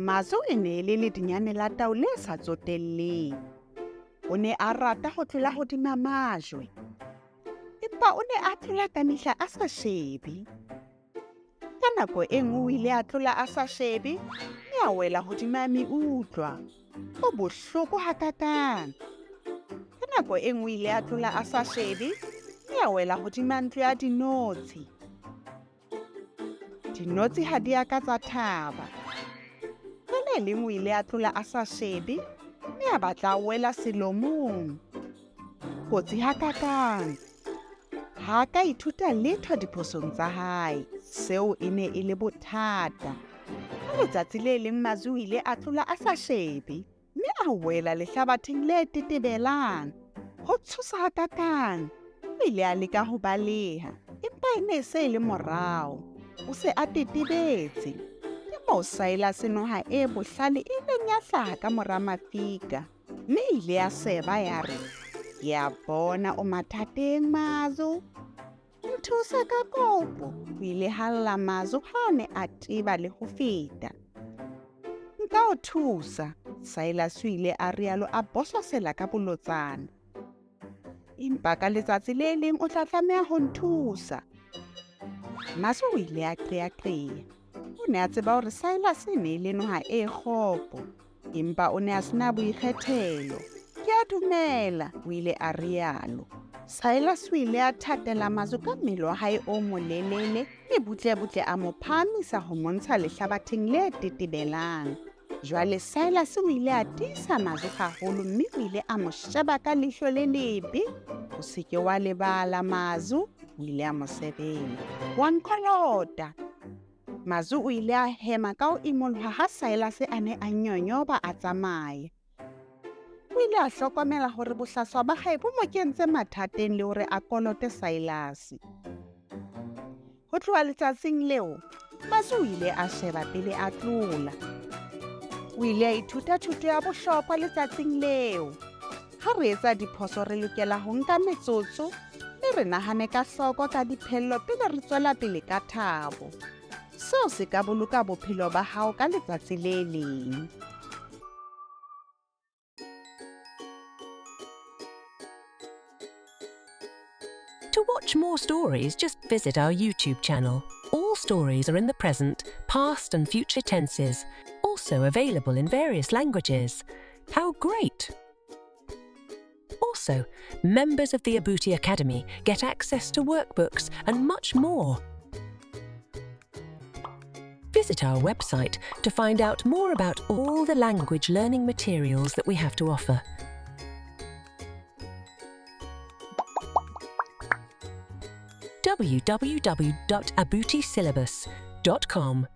Mazu e ne e le ledinyane la tau le sa tsotelleng. O ne a rata ho tlola hodima majwe. Empa o ne a tlola ka mehla a sa shebe. Ka nako e nngwe o ile a tlola a sa shebe, mme a wela hodima meutlwa. Ho bohloko hakakang. Ka nako e nngwe o ile a tlola a sa shebe, mme a wela hodima ntlo ya dinotshi. Dinotshi ha di a ka tsa thaba. Ka le lengwe o ile a tlola a sa shebe, mme a batla a wela selomong. Kotsi hakakang. Ha ka ithuta letho diphosong tsa hae. Seo e ne e le bothata. Ka letsatsi le leng Mazu o ile a tlola a sa shebe, mme a wela lehlabatheng le tetebelang. Ho tshosa hakakang. O ile a leka ho baleha, empa e ne se le morao. O se a tetebetse. Ke moo Syllabus noha e bohlale e leng ya hlaha ka mora mafika. Mme ile ya seba ya re, "Ya bona o mathateng Mazu. Nthusa ka kopo." O ile halla Mazu ha ne a teba le ho feta. "Nka o thusa," Syllabus o ile a rialo a bososela ka bolotsana. "Empa ka letsatsi le leng o tla tlameha ho nthusa." Mazu o ile a qeaqea. O ne a tseba hore Syllabus e ne le noha e kgopo, empa o ne a sena boikgethelo. "Ke a dumela," o ile a rialo. Syllabus o ile a thatela Mazu ka mmele wa hae o molelele, e butle-butle a mo phahamisa ho montsha lehlabatheng le tetebelang. Jwale Syllabus o ile a tiisa Mazu haholo, mme o ile a mo sheba ka leihlo le lebe. "O se ke wa lebala Mazu," o ile a mo sebela. "Wa nkolota." Mazu o ile a hema ka ho imoloha ha Syllabus a ne a nyonyoba a tsamaya. O ile a hlokomela hore bohlaswa ba hae bo mo kentse mathateng le hore a kolote Syllabus. Ho tloha letsatsing leo, Mazu o ile a sheba pele a tlola. O ile a ithuta thuto ya bohlokwa letsatsing leo. Ha re etsa diphoso re lokela ho nka metsotso, mme re nahane ka hloko ka diphello pele re tswela pele ka thabo. Seo se ka boloka bophelo ba hao ka letsatsi le leng. To watch more stories, just visit our YouTube channel. All stories are in the present, past and future tenses, also available in various languages. How great! Also, members of the Abuti Academy get access to workbooks and much more. Visit our website to find out more about all the language learning materials that we have to offer. www.abutisyllabus.com